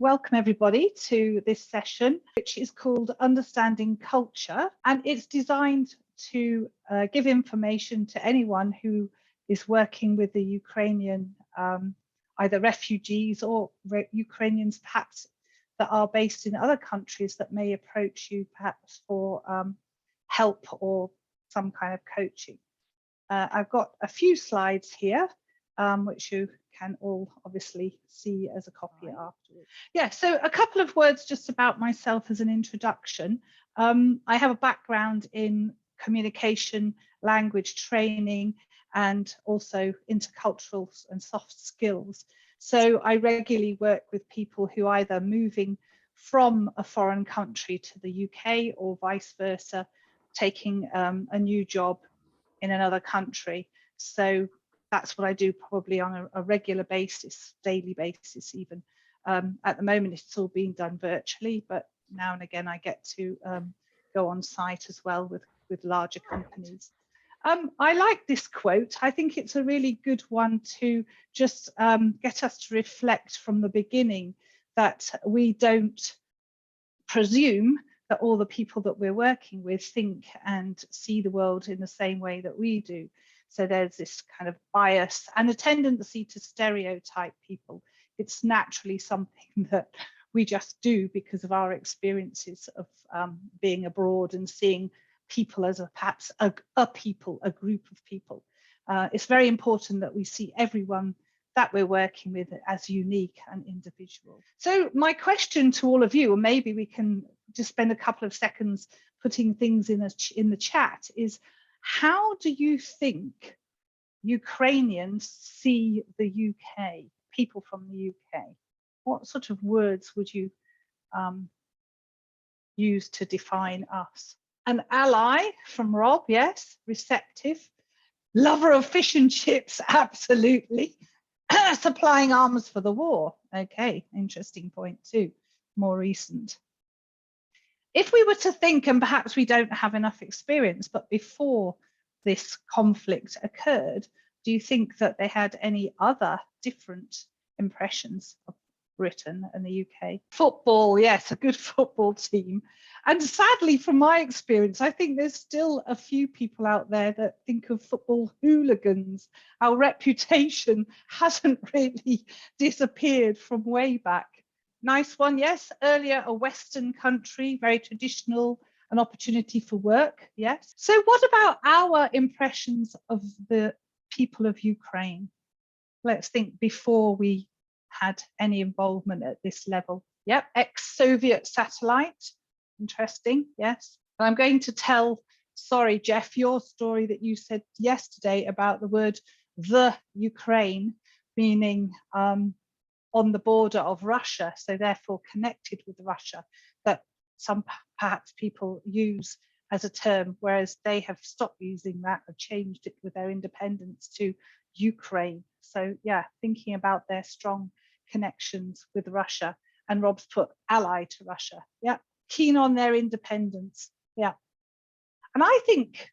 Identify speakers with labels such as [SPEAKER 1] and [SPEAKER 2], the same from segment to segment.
[SPEAKER 1] welcome everybody to this session, which is called Understanding Culture, and it's designed to give information to anyone who is working with the Ukrainian, either refugees or Ukrainians perhaps that are based in other countries that may approach you perhaps for help or some kind of coaching. I've got a few slides here, which you can all obviously see as a copy afterwards. Yeah, so a couple of words just about myself as an introduction. I have a background in communication, language training, and also intercultural and soft skills. So I regularly work with people who are either moving from a foreign country to the UK or vice versa, taking a new job in another country. So that's what I do probably on a regular basis, daily basis even. At the moment, it's all being done virtually, but now and again, I get to go on site as well with larger companies. I like this quote. I think it's a really good one to just get us to reflect from the beginning that we don't presume that all the people that we're working with think and see the world in the same way that we do. So there's this kind of bias and a tendency to stereotype people. It's naturally something that we just do because of our experiences of being abroad and seeing people as perhaps a group of people. It's very important that we see everyone that we're working with as unique and individual. So my question to all of you, or maybe we can just spend a couple of seconds putting things in the chat, is how do you think Ukrainians see the UK, people from the UK? What sort of words would you use to define us? An ally from Rob, yes. Receptive. Lover of fish and chips, absolutely. Supplying arms for the war. Okay, interesting point too, more recent. If we were to think, and perhaps we don't have enough experience, but before this conflict occurred, do you think that they had any other different impressions of Britain and the UK? Football, yes, a good football team. And sadly, from my experience, I think there's still a few people out there that think of football hooligans. Our reputation hasn't really disappeared from way back. Nice one, yes. Earlier, a Western country, very traditional, an opportunity for work, yes. So what about our impressions of the people of Ukraine? Let's think before we had any involvement at this level. Yep, ex-Soviet satellite. Interesting, yes. And I'm going to tell, sorry, Jeff, your story that you said yesterday about the word the Ukraine, meaning on the border of Russia, so therefore connected with Russia, that some perhaps people use as a term, whereas they have stopped using that or changed it with their independence to Ukraine. So yeah, thinking about their strong connections with Russia, and Rob's put ally to Russia. Yeah, keen on their independence. Yeah, and I think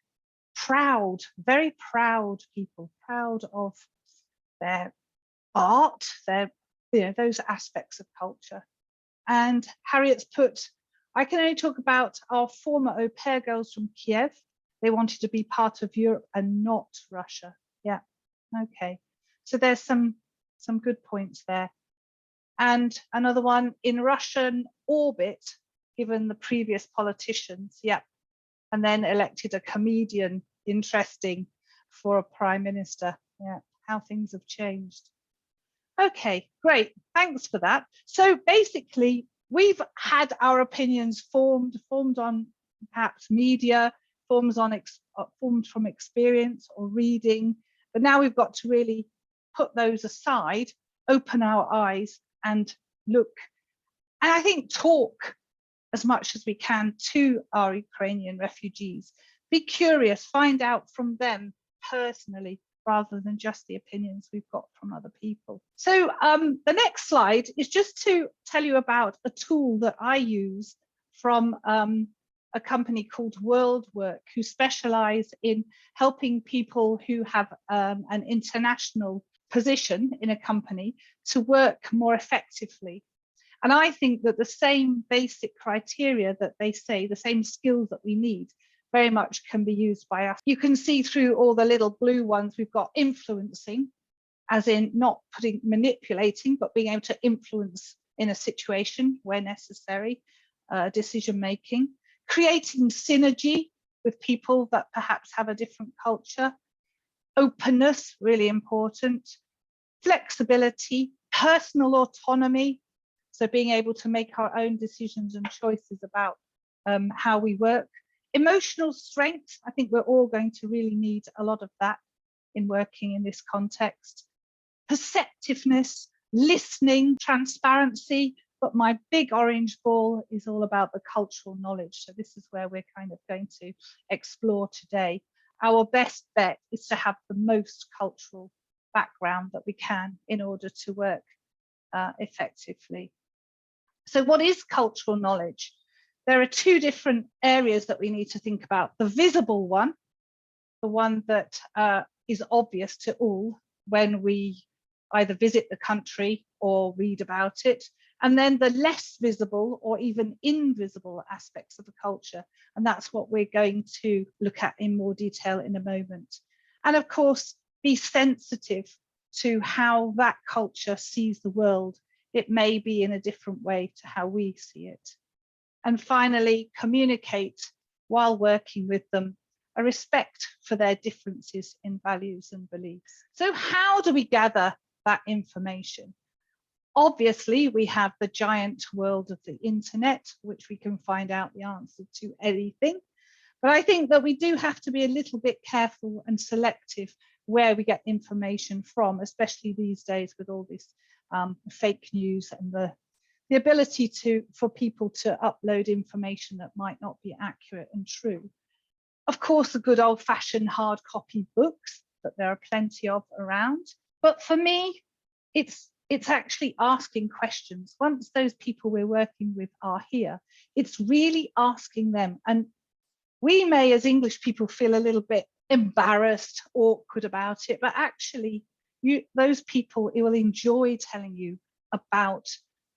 [SPEAKER 1] proud, very proud people, proud of their art, their, you know, those aspects of culture. And Harriet's put, I can only talk about our former au pair girls from Kiev. They wanted to be part of Europe and not Russia. Yeah, okay. So there's some good points there. And another one, in Russian orbit, given the previous politicians, yeah. And then elected a comedian, interesting, for a prime minister. Yeah, how things have changed. Okay, great, thanks for that. So basically, we've had our opinions formed on perhaps media, formed from experience or reading, but now we've got to really put those aside, open our eyes and look, and I think talk as much as we can to our Ukrainian refugees. Be curious, find out from them personally, rather than just the opinions we've got from other people. So the next slide is just to tell you about a tool that I use from a company called WorldWork, who specialize in helping people who have an international position in a company to work more effectively. And I think that the same basic criteria that they say, the same skills that we need, very much can be used by us. You can see through all the little blue ones, we've got influencing, as in not manipulating, but being able to influence in a situation where necessary, decision making, creating synergy with people that perhaps have a different culture, openness, really important, flexibility, personal autonomy, so being able to make our own decisions and choices about how we work, emotional strength. I think we're all going to really need a lot of that in working in this context, perceptiveness, listening, transparency. But my big orange ball is all about the cultural knowledge. So this is where we're kind of going to explore today. Our best bet is to have the most cultural background that we can in order to work effectively. So what is cultural knowledge? There are two different areas that we need to think about. The visible one, the one that is obvious to all when we either visit the country or read about it, and then the less visible or even invisible aspects of the culture. And that's what we're going to look at in more detail in a moment. And of course, be sensitive to how that culture sees the world. It may be in a different way to how we see it. And finally, communicate while working with them, a respect for their differences in values and beliefs. So how do we gather that information? Obviously, we have the giant world of the internet, which we can find out the answer to anything. But I think that we do have to be a little bit careful and selective where we get information from, especially these days with all this fake news and the ability for people to upload information that might not be accurate and true. Of course, the good old-fashioned hard copy books that there are plenty of around. But for me, it's actually asking questions. Once those people we're working with are here, it's really asking them. And we may, as English people, feel a little bit embarrassed, awkward about it, but actually those people will enjoy telling you about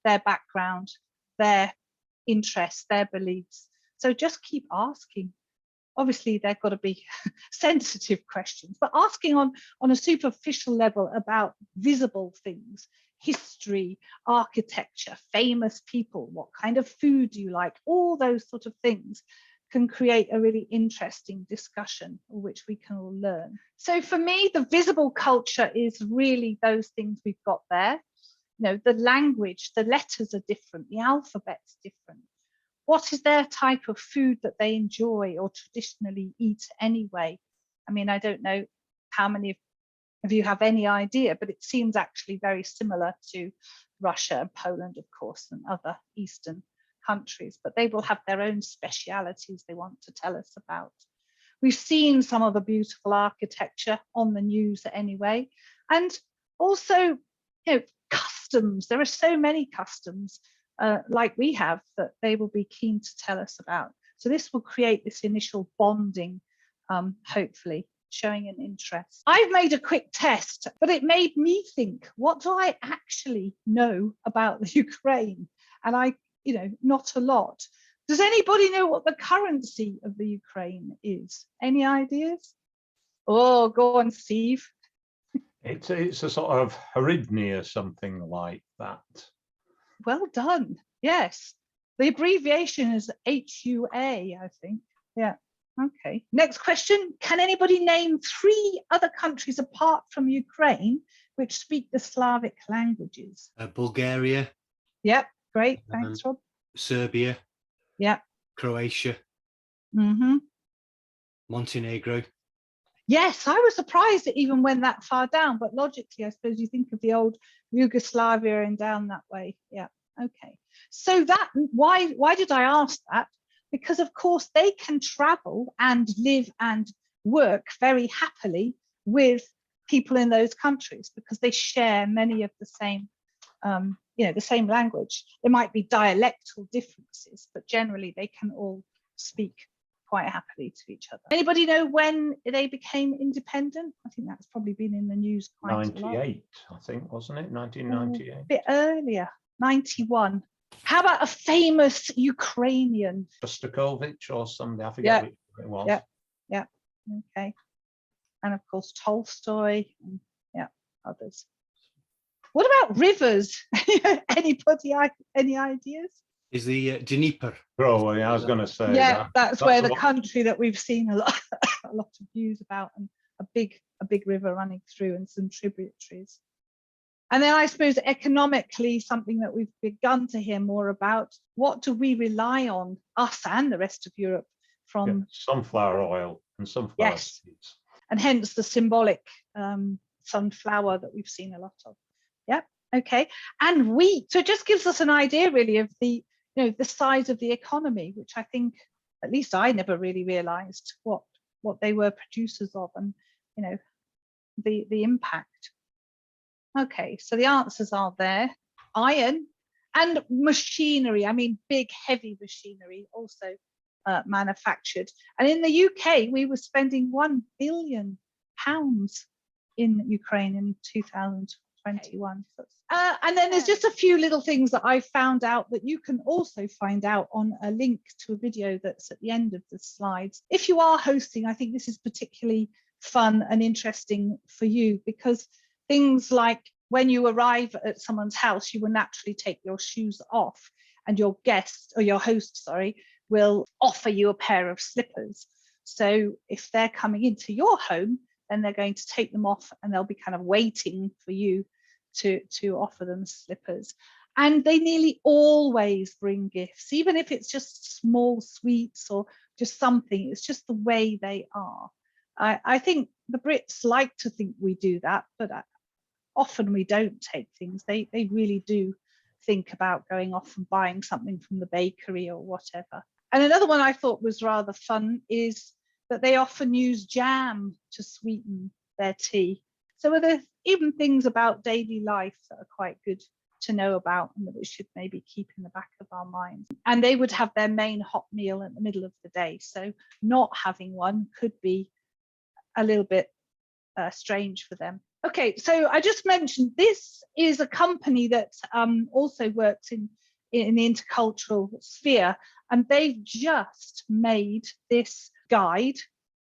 [SPEAKER 1] their background, their interests, their beliefs. So just keep asking. Obviously, they've got to be sensitive questions, but asking on a superficial level about visible things, history, architecture, famous people, what kind of food do you like, all those sort of things can create a really interesting discussion, which we can all learn. So for me, the visible culture is really those things we've got there. You know, the language, the letters are different, the alphabet's different. What is their type of food that they enjoy or traditionally eat anyway? I mean, I don't know how many of you have any idea, but it seems actually very similar to Russia and Poland, of course, and other Eastern countries, but they will have their own specialities they want to tell us about. We've seen some of the beautiful architecture on the news anyway, and also, you know, customs. There are so many customs like we have that they will be keen to tell us about. So this will create this initial bonding, hopefully showing an interest. I've made a quick test, but it made me think, what do I actually know about the Ukraine? And not a lot. Does anybody know what the currency of the Ukraine is? Any ideas? Oh, go on, Steve.
[SPEAKER 2] It's a sort of hryvnia or something like that.
[SPEAKER 1] Well done. Yes. The abbreviation is HUA, I think. Yeah. Okay. Next question. Can anybody name 3 other countries apart from Ukraine which speak the Slavic languages?
[SPEAKER 3] Bulgaria.
[SPEAKER 1] Yep. Great. Thanks, Rob.
[SPEAKER 3] Serbia.
[SPEAKER 1] Yep.
[SPEAKER 3] Croatia.
[SPEAKER 1] Mm-hmm.
[SPEAKER 3] Montenegro.
[SPEAKER 1] Yes, I was surprised it even went that far down, but logically, I suppose you think of the old Yugoslavia and down that way. Yeah. Okay. So why did I ask that? Because of course they can travel and live and work very happily with people in those countries because they share many of the same, the same language. There might be dialectal differences, but generally they can all speak quite happily to each other. Anybody know when they became independent? I think that's probably been in the news quite a lot.
[SPEAKER 2] 98, I think, wasn't it? 1998.
[SPEAKER 1] A bit earlier, 91. How about a famous Ukrainian?
[SPEAKER 2] Shostakovich or somebody, I forget which it was.
[SPEAKER 1] Yeah. Okay. And of course, Tolstoy. And, others. What about rivers? Anybody? Any ideas?
[SPEAKER 3] Is the Dnieper?
[SPEAKER 2] Probably, I was going to say
[SPEAKER 1] Yeah, that's where the
[SPEAKER 2] what-
[SPEAKER 1] country that we've seen a lot of views about, and a big river running through and some tributaries. And then I suppose economically, something that we've begun to hear more about, what do we rely on, us and the rest of Europe, from?
[SPEAKER 2] Sunflower oil and sunflower
[SPEAKER 1] Yes.
[SPEAKER 2] seeds.
[SPEAKER 1] And hence the symbolic sunflower that we've seen a lot of. Yeah, okay. And wheat. So it just gives us an idea really of the size of the economy, which I think, at least I never really realized what they were producers of, and the impact. Okay, so the answers are there. Iron and machinery. I mean, big, heavy machinery also manufactured. And in the UK, we were spending £1 billion in Ukraine in 2021. And then there's just a few little things that I found out that you can also find out on a link to a video that's at the end of the slides. If you are hosting, I think this is particularly fun and interesting for you, because things like when you arrive at someone's house, you will naturally take your shoes off, and your guest, or your host, sorry, will offer you a pair of slippers. So if they're coming into your home, then they're going to take them off, and they'll be kind of waiting for you to offer them slippers. And they nearly always bring gifts, even if it's just small sweets or just something. It's just the way they are. I think the Brits like to think we do that, but often we don't take things. They really do think about going off and buying something from the bakery or whatever. And another one I thought was rather fun is that they often use jam to sweeten their tea. So are there even things about daily life that are quite good to know about, and that we should maybe keep in the back of our minds? And they would have their main hot meal in the middle of the day. So not having one could be a little bit strange for them. Okay, so I just mentioned this is a company that also works in the intercultural sphere, and they've just made this guide.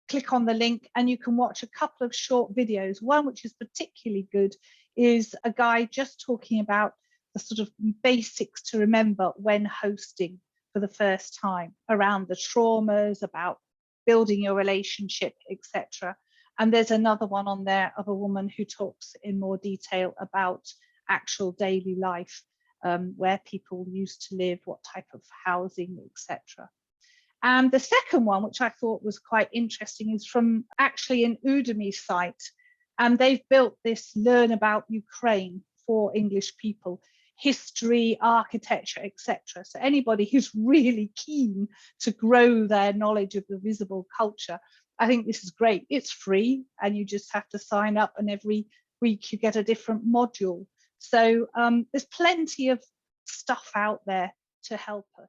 [SPEAKER 1] Click on the link and you can watch a couple of short videos. One which is particularly good is a guy just talking about the sort of basics to remember when hosting for the first time, around the traumas, about building your relationship, etc. And there's another one on there of a woman who talks in more detail about actual daily life, where people used to live, what type of housing, etc. And the second one, which I thought was quite interesting, is from actually an Udemy site. And they've built this Learn About Ukraine for English people, history, architecture, etc. So anybody who's really keen to grow their knowledge of the visible culture, I think this is great. It's free and you just have to sign up, and every week you get a different module. So there's plenty of stuff out there to help us.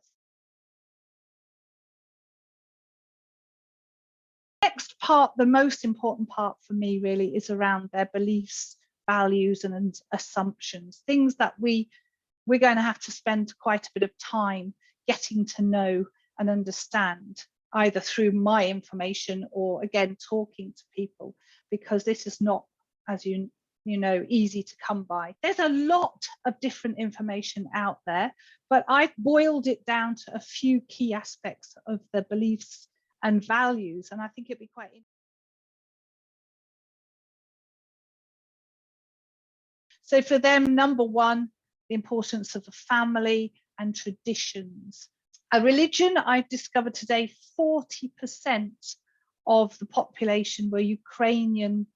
[SPEAKER 1] Next part, the most important part for me really, is around their beliefs, values and assumptions, things that we're going to have to spend quite a bit of time getting to know and understand, either through my information or again talking to people, because this is not, as you know, easy to come by. There's a lot of different information out there, but I've boiled it down to a few key aspects of the beliefs and values, and I think it'd be quite interesting. So for them, number one, the importance of the family and traditions. A religion, I've discovered today, 40% of the population were Ukrainian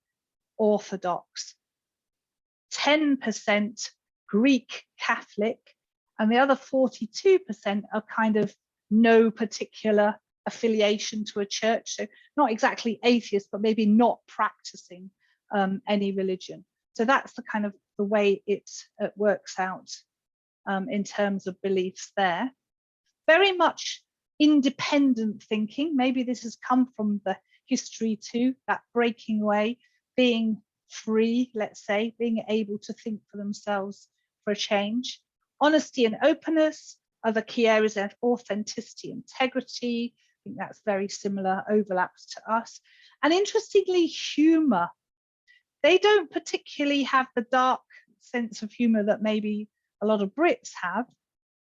[SPEAKER 1] Orthodox, 10% Greek Catholic, and the other 42% are kind of no particular affiliation to a church. So not exactly atheist, but maybe not practicing any religion. So that's the kind of the way it works out in terms of beliefs there. Very much independent thinking. Maybe this has come from the history too, that breaking away, being free, let's say, being able to think for themselves for a change. Honesty and openness are the key areas of authenticity, integrity. I think that's very similar, overlaps to us. And interestingly, humor. They don't particularly have the dark sense of humor that maybe a lot of Brits have,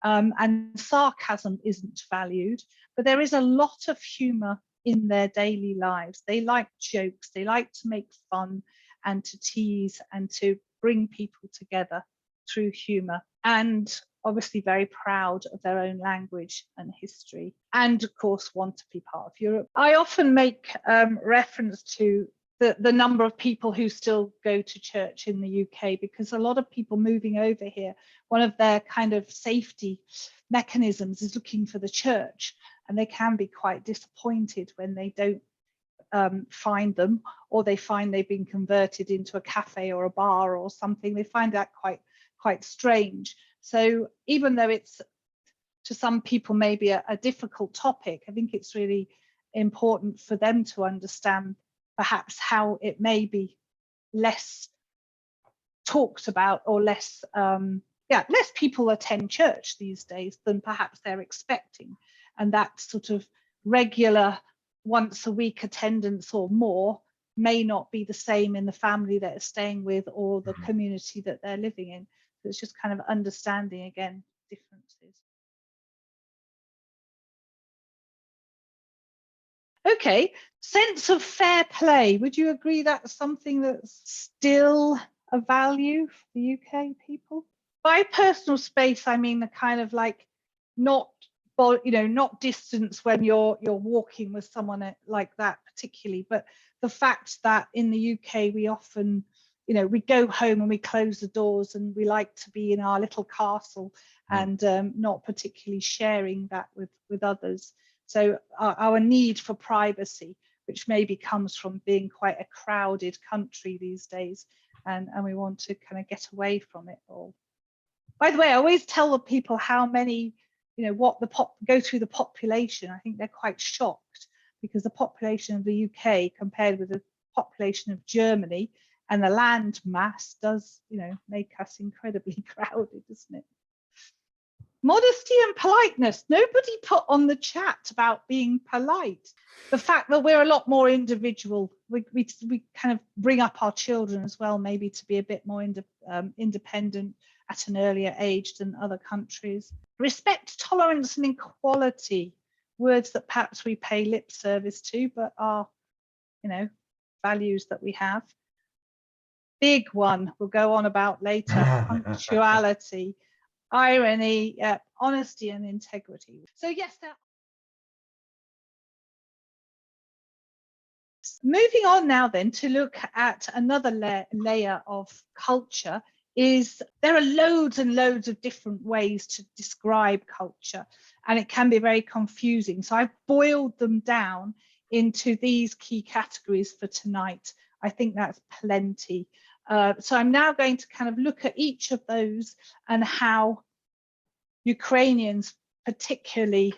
[SPEAKER 1] and sarcasm isn't valued, but there is a lot of humor in their daily lives. They like jokes, they like to make fun and to tease and to bring people together through humor, and obviously very proud of their own language and history, and of course want to be part of Europe. I often make reference to the number of people who still go to church in the UK, because a lot of people moving over here, one of their kind of safety mechanisms is looking for the church, and they can be quite disappointed when they don't find them, or they find they've been converted into a cafe or a bar or something. They find that quite strange. So even though it's to some people maybe a difficult topic, I think it's really important for them to understand perhaps how it may be less talked about, or less people attend church these days than perhaps they're expecting, and that sort of regular once a week attendance or more may not be the same in the family that they're staying with or the community that they're living in. So it's just kind of understanding again differences. Okay, sense of fair play. Would you agree that's something that's still a value for the UK people? By personal space, I mean the kind of like not distance when you're walking with someone like that particularly, but the fact that in the UK we often, we go home and we close the doors and we like to be in our little castle and not particularly sharing that with others. So our need for privacy, which maybe comes from being quite a crowded country these days, and we want to kind of get away from it all. By the way, I always tell the people how many, go through the population. I think they're quite shocked, because the population of the UK compared with the population of Germany and the land mass does, make us incredibly crowded, doesn't it? Modesty and politeness. Nobody put on the chat about being polite. The fact that we're a lot more individual. We kind of bring up our children as well, maybe to be a bit more independent at an earlier age than other countries. Respect, tolerance, and equality. Words that perhaps we pay lip service to, but are, values that we have. Big one we'll go on about later. Punctuality. Irony, honesty and integrity. So yes, moving on now then to look at another layer of culture. There are loads and loads of different ways to describe culture, and it can be very confusing. So I've boiled them down into these key categories for tonight. I think that's plenty. So I'm now going to kind of look at each of those and how Ukrainians particularly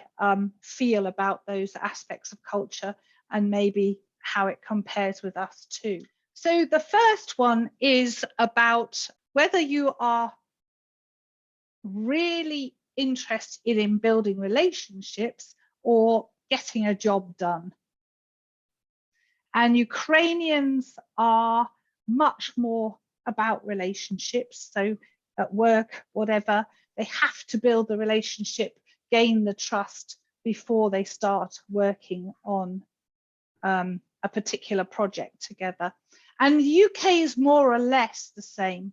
[SPEAKER 1] feel about those aspects of culture, and maybe how it compares with us too. So the first one is about whether you are really interested in building relationships or getting a job done. And Ukrainians are much more about relationships. So at work, whatever, they have to build the relationship, gain the trust before they start working on a particular project together. And the UK is more or less the same,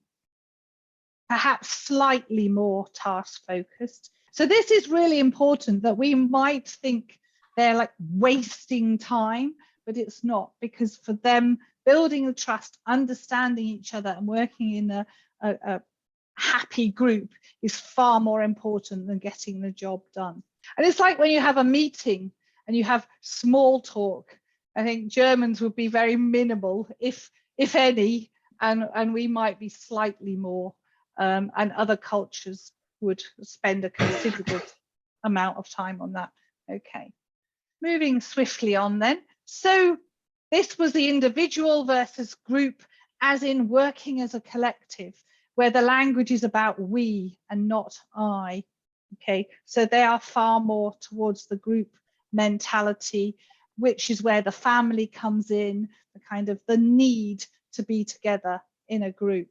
[SPEAKER 1] perhaps slightly more task focused. So this is really important, that we might think they're like wasting time, but it's not, because for them, building the trust, understanding each other and working in a happy group is far more important than getting the job done. And it's like when you have a meeting and you have small talk. I think Germans would be very minimal, if any, and we might be slightly more, and other cultures would spend a considerable amount of time on that. Okay, moving swiftly on then. So this was the individual versus group, as in working as a collective, where the language is about we and not I. Okay, so they are far more towards the group mentality, which is where the family comes in, the kind of the need to be together in a group.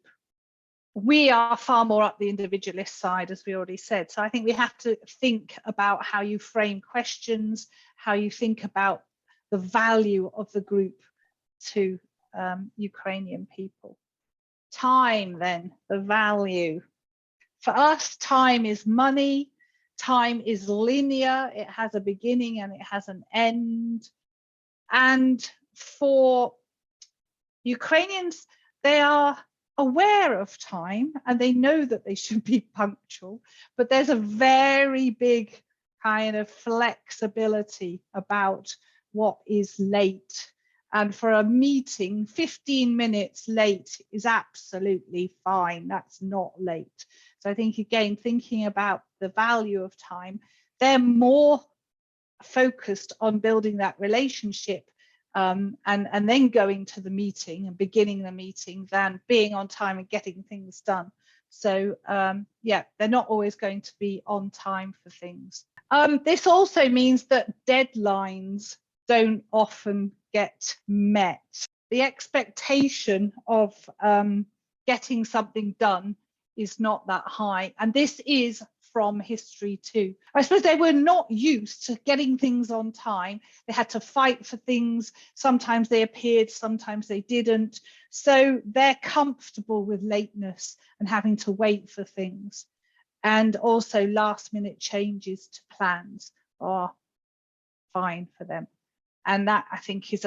[SPEAKER 1] We are far more up the individualist side, as we already said. So I think we have to think about how you frame questions, how you think about the value of the group to Ukrainian people. Time, then, the value. For us, time is money. Time is linear. It has a beginning and it has an end. And for Ukrainians, they are aware of time and they know that they should be punctual, but there's a very big kind of flexibility about what is late. And for a meeting, 15 minutes late is absolutely fine. That's not late. So I think, again, thinking about the value of time, they're more focused on building that relationship and then going to the meeting and beginning the meeting than being on time and getting things done. So yeah, they're not always going to be on time for things. This also means that deadlines don't often get met. The expectation of getting something done is not that high. And this is from history too. I suppose they were not used to getting things on time. They had to fight for things. Sometimes they appeared, sometimes they didn't. So they're comfortable with lateness and having to wait for things. And also last minute changes to plans are fine for them. And that, I think, is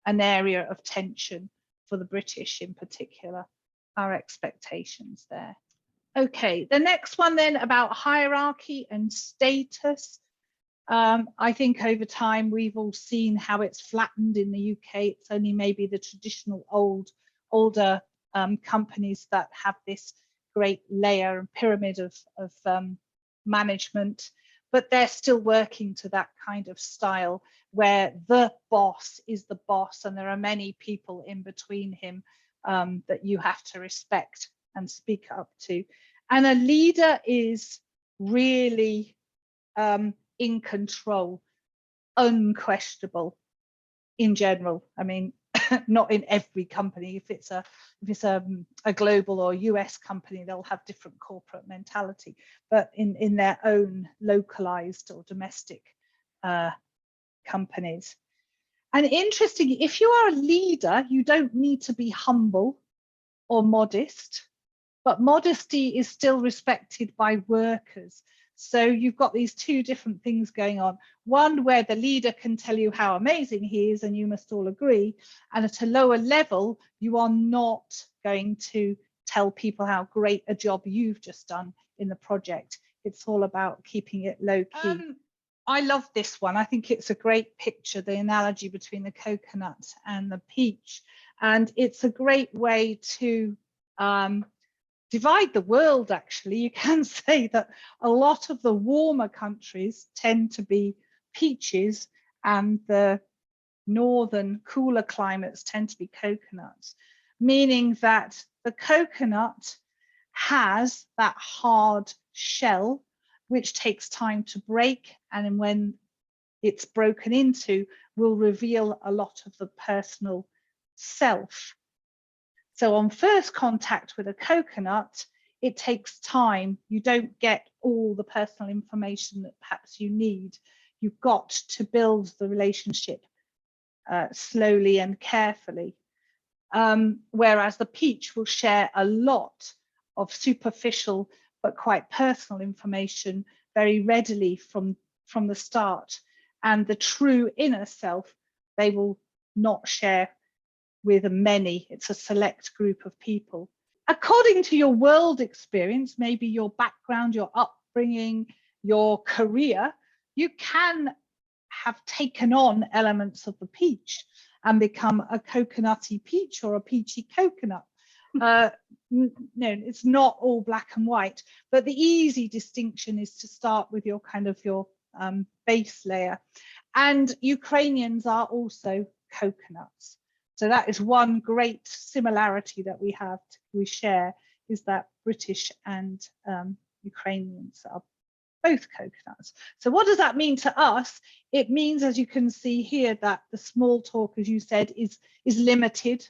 [SPEAKER 1] an area of tension for the British in particular, our expectations there. Okay, the next one then about hierarchy and status. I think over time we've all seen how it's flattened in the UK. It's only maybe the traditional older companies that have this great layer and pyramid of management, but they're still working to that kind of style where the boss is the boss and there are many people in between him that you have to respect and speak up to. And a leader is really in control, unquestionable in general. I mean, not in every company. If it's a global or US company, they'll have different corporate mentality, but in their own localized or domestic companies. And interesting, if you are a leader, you don't need to be humble or modest, but modesty is still respected by workers. So you've got these two different things going on. One where the leader can tell you how amazing he is and you must all agree. And at a lower level, you are not going to tell people how great a job you've just done in the project. It's all about keeping it low key. I love this one. I think it's a great picture, the analogy between the coconut and the peach. And it's a great way to divide the world, actually. You can say that a lot of the warmer countries tend to be peaches and the northern cooler climates tend to be coconuts, meaning that the coconut has that hard shell which takes time to break, and when it's broken into will reveal a lot of the personal self. So on first contact with a coconut, it takes time. You don't get all the personal information that perhaps you need. You've got to build the relationship slowly and carefully. Whereas the peach will share a lot of superficial but quite personal information very readily from the start. And the true inner self, they will not share with many. It's a select group of people. According to your world experience, maybe your background, your upbringing, your career, you can have taken on elements of the peach and become a coconutty peach or a peachy coconut. No, it's not all black and white, but the easy distinction is to start with your kind of your base layer. And Ukrainians are also coconuts. So that is one great similarity that we share, is that British and Ukrainians are both coconuts. So what does that mean to us? It means, as you can see here, that the small talk, as you said, is limited,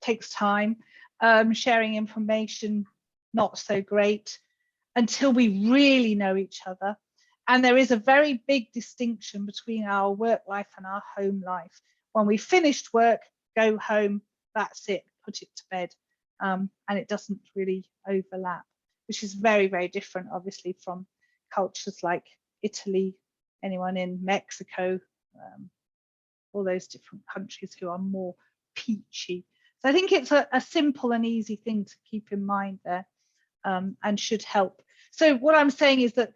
[SPEAKER 1] takes time. Sharing information, not so great, until we really know each other. And there is a very big distinction between our work life and our home life. When we finished work, go home, that's it, put it to bed. And it doesn't really overlap, which is very, very different, obviously, from cultures like Italy, anyone in Mexico, all those different countries who are more peachy. So I think it's a simple and easy thing to keep in mind there, and should help. So what I'm saying is that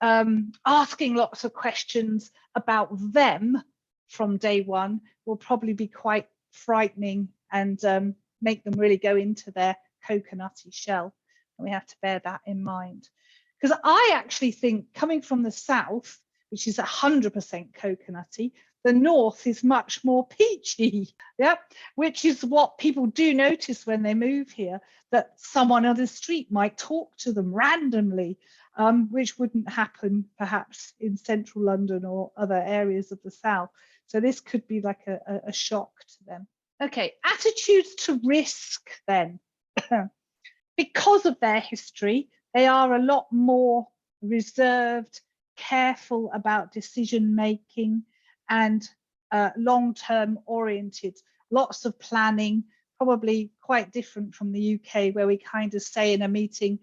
[SPEAKER 1] asking lots of questions about them from day one will probably be quite frightening and make them really go into their coconutty shell. And we have to bear that in mind. Because I actually think, coming from the south, which is 100% coconutty, the north is much more peachy, yeah, which is what people do notice when they move here, that someone on the street might talk to them randomly, which wouldn't happen perhaps in central London or other areas of the south. So this could be like a shock to them. Okay, attitudes to risk then. Because of their history, they are a lot more reserved, careful about decision making, and long-term oriented. Lots of planning, probably quite different from the UK, where we kind of say in a meeting,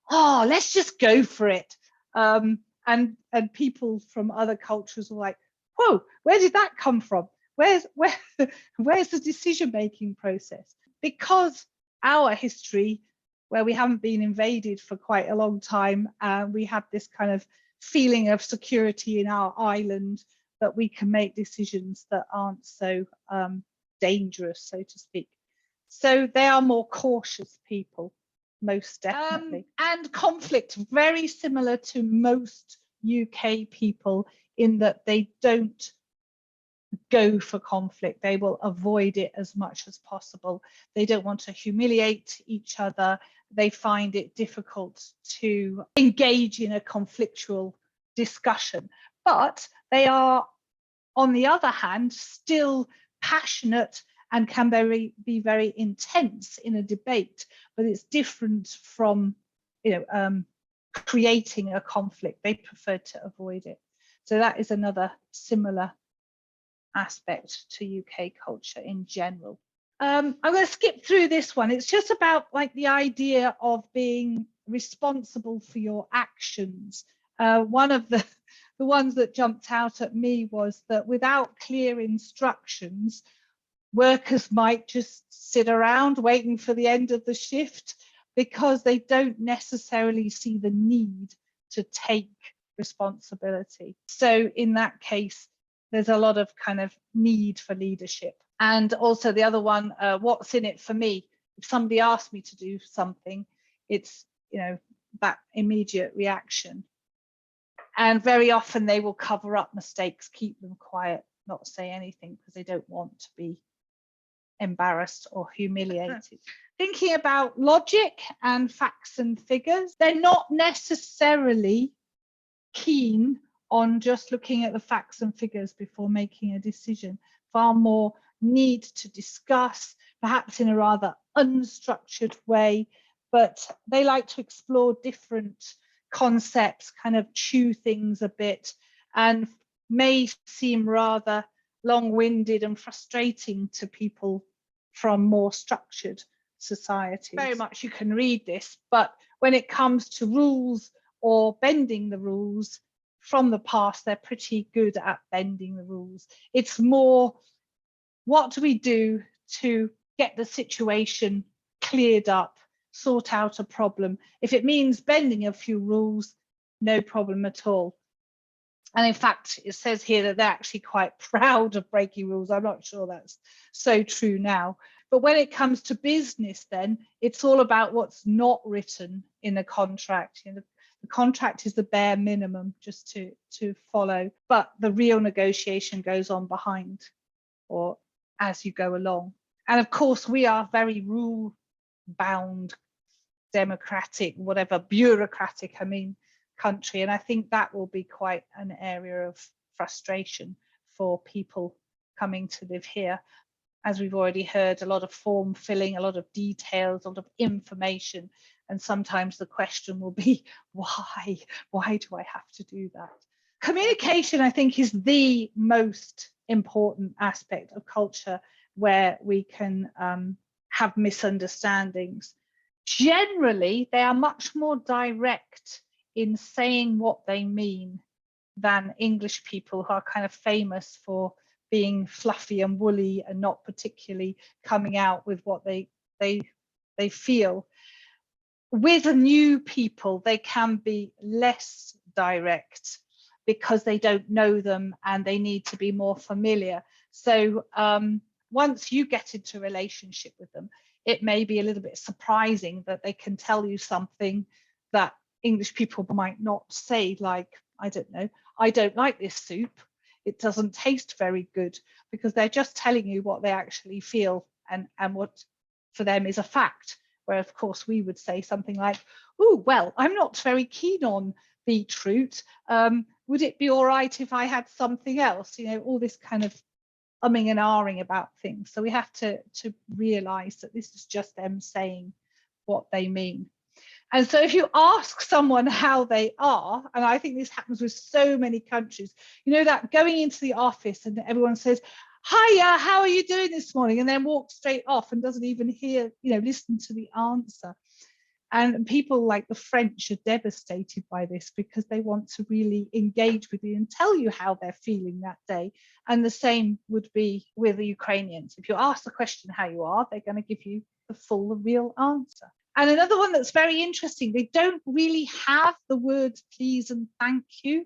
[SPEAKER 1] oh, let's just go for it. And people from other cultures are like, whoa, where did that come from? Where's the decision-making process? Because our history, where we haven't been invaded for quite a long time, we have this kind of feeling of security in our island, that we can make decisions that aren't so dangerous, so to speak. So they are more cautious people, most definitely. And conflict, very similar to most UK people, in that they don't go for conflict. They will avoid it as much as possible. They don't want to humiliate each other. They find it difficult to engage in a conflictual discussion. But they are, on the other hand, still passionate and can be very intense in a debate. But it's different from, creating a conflict. They prefer to avoid it. So that is another similar aspect to UK culture in general. I'm going to skip through this one. It's just about like the idea of being responsible for your actions. One of the ones that jumped out at me was that without clear instructions, workers might just sit around waiting for the end of the shift, because they don't necessarily see the need to take responsibility. So in that case, there's a lot of kind of need for leadership. And also the other one, what's in it for me? If somebody asks me to do something, it's, that immediate reaction. And very often they will cover up mistakes, keep them quiet, not say anything, because they don't want to be embarrassed or humiliated. Thinking about logic and facts and figures, they're not necessarily keen on just looking at the facts and figures before making a decision. Far more need to discuss, perhaps in a rather unstructured way, but they like to explore different concepts, kind of chew things a bit, and may seem rather long-winded and frustrating to people from more structured societies. Very much you can read this, but when it comes to rules or bending the rules from the past, they're pretty good at bending the rules. It's more, what do we do to get the situation cleared up, sort out a problem? If it means bending a few rules, no problem at all. And in fact, it says here that they're actually quite proud of breaking rules. I'm not sure that's so true now. But when it comes to business, then it's all about what's not written in a contract. The contract is the bare minimum just to follow, but the real negotiation goes on behind or as you go along. And of course, we are very rule bound democratic, whatever, bureaucratic, I mean, country. And I think that will be quite an area of frustration for people coming to live here. As we've already heard, a lot of form filling, a lot of details, a lot of information. And sometimes the question will be, why? Why do I have to do that? Communication, I think, is the most important aspect of culture where we can have misunderstandings. Generally, they are much more direct in saying what they mean than English people, who are kind of famous for being fluffy and woolly and not particularly coming out with what they feel. With new people, they can be less direct because they don't know them and they need to be more familiar. So once you get into a relationship with them, it may be a little bit surprising that they can tell you something that English people might not say, like, I don't know, I don't like this soup. It doesn't taste very good, because they're just telling you what they actually feel and what for them is a fact. Where, of course, we would say something like, oh, well, I'm not very keen on beetroot. Would it be all right if I had something else? You know, all this kind of umming and ahhing about things. So we have to realize that this is just them saying what they mean. And so if you ask someone how they are, and I think this happens with so many countries, you know, that going into the office and everyone says, hiya, how are you doing this morning? And then walks straight off and doesn't even hear, you know, listen to the answer. And people like the French are devastated by this, because they want to really engage with you and tell you how they're feeling that day. And the same would be with the Ukrainians. If you ask the question how you are, they're going to give you the full, the real answer. And another one that's very interesting, they don't really have the words please and thank you.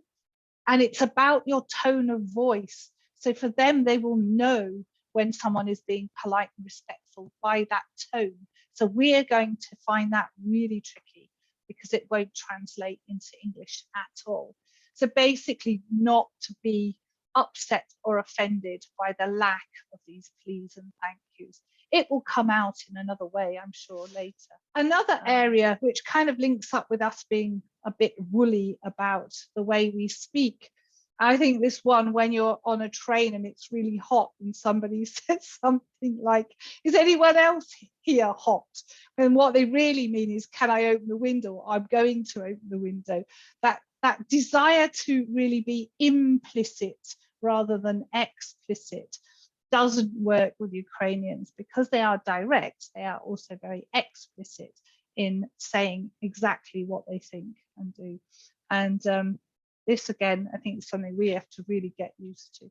[SPEAKER 1] And it's about your tone of voice. So for them, they will know when someone is being polite and respectful by that tone. So we're going to find that really tricky, because it won't translate into English at all. So basically, not to be upset or offended by the lack of these please and thank yous. It will come out in another way, I'm sure, later. Another area which kind of links up with us being a bit woolly about the way we speak, I think this one, when you're on a train and it's really hot and somebody says something like, is anyone else here hot? And what they really mean is, can I open the window? I'm going to open the window. That desire to really be implicit rather than explicit doesn't work with Ukrainians, because they are direct. They are also very explicit in saying exactly what they think and do. And this, again, I think is something we have to really get used to.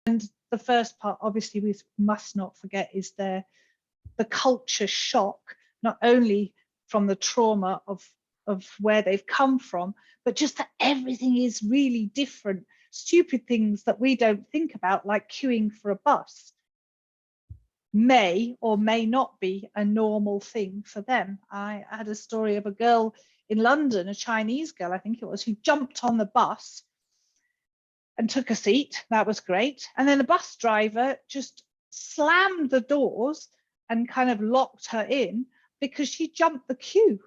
[SPEAKER 1] And the first part, obviously, we must not forget, is the culture shock, not only from the trauma of where they've come from, but just that everything is really different. Stupid things that we don't think about, like queuing for a bus, may or may not be a normal thing for them. I had a story of a girl in London, a Chinese girl, I think it was, who jumped on the bus and took a seat. That was great. And then the bus driver just slammed the doors and kind of locked her in because she jumped the queue.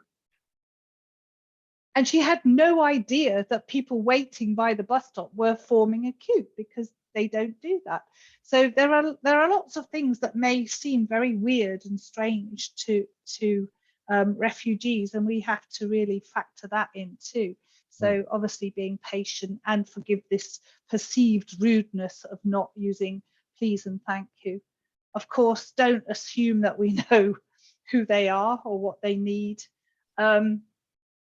[SPEAKER 1] And she had no idea that people waiting by the bus stop were forming a queue, because they don't do that. So there are lots of things that may seem very weird and strange to refugees, and we have to really factor that in too. So obviously being patient and forgive this perceived rudeness of not using please and thank you. Of course, don't assume that we know who they are or what they need.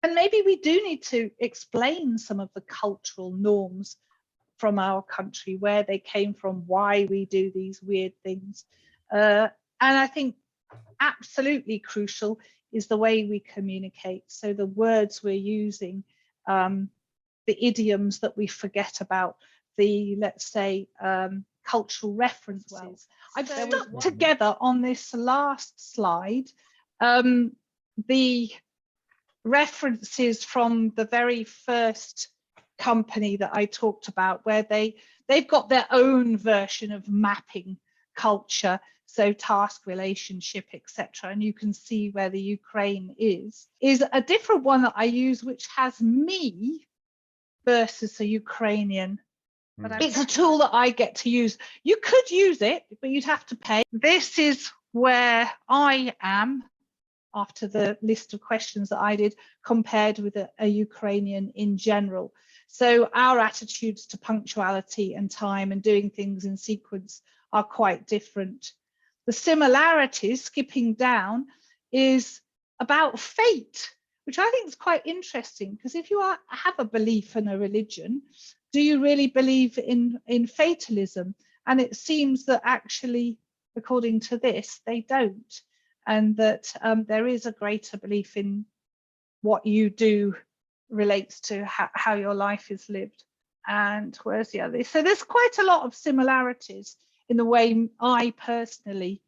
[SPEAKER 1] And maybe we do need to explain some of the cultural norms from our country, where they came from, why we do these weird things. And I think absolutely crucial is the way we communicate. So the words we're using, the idioms that we forget about, the, let's say, cultural references. Well, I've stuck together on this last slide the references from the very first company that I talked about, where they've got their own version of mapping culture so task, relationship, etc. And you can see where the Ukraine is a different one that I use, which has me versus a Ukrainian. But it's a tool that I get to use. You could use it, but you'd have to pay. This is where I am after the list of questions that I did, compared with a Ukrainian in general. So our attitudes to punctuality and time and doing things in sequence are quite different. The similarities, skipping down, is about fate, which I think is quite interesting, because if you have a belief in a religion, do you really believe in fatalism? And it seems that actually, according to this, they don't. And that there is a greater belief in what you do relates to how your life is lived. And where's the other? So there's quite a lot of similarities in the way I personally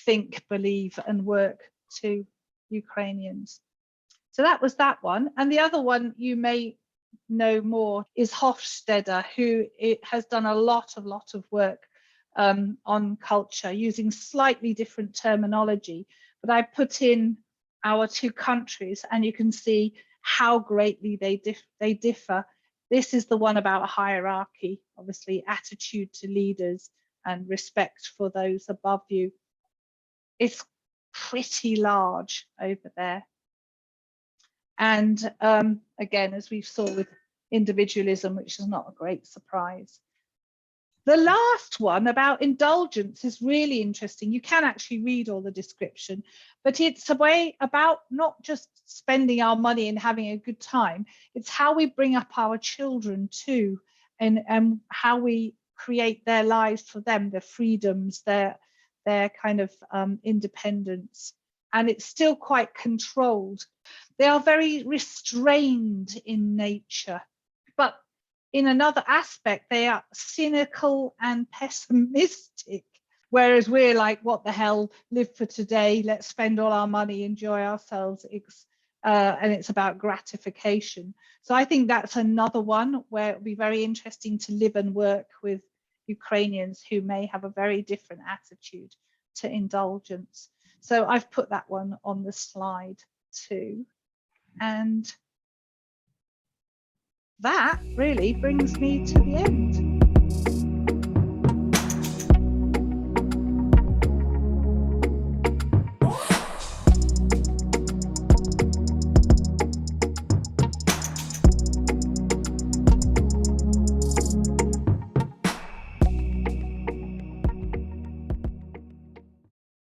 [SPEAKER 1] think, believe, and work to Ukrainians. So that was that one. And the other one you may know more is Hofstede, who has done a lot of work on culture using slightly different terminology. But I put in our two countries and you can see how greatly they differ. This is the one about hierarchy, obviously attitude to leaders and respect for those above you. It's pretty large over there. And again, as we saw with individualism, which is not a great surprise. The last one about indulgence is really interesting. You can actually read all the description, but it's a way about not just spending our money and having a good time. It's how we bring up our children too, and how we create their lives for them, their freedoms, their kind of independence. And it's still quite controlled. They are very restrained in nature, but in another aspect, they are cynical and pessimistic, whereas we're like, what the hell, live for today, let's spend all our money, enjoy ourselves, and it's about gratification. So I think that's another one where it would be very interesting to live and work with Ukrainians who may have a very different attitude to indulgence. So I've put that one on the slide too. And that really brings me to the end.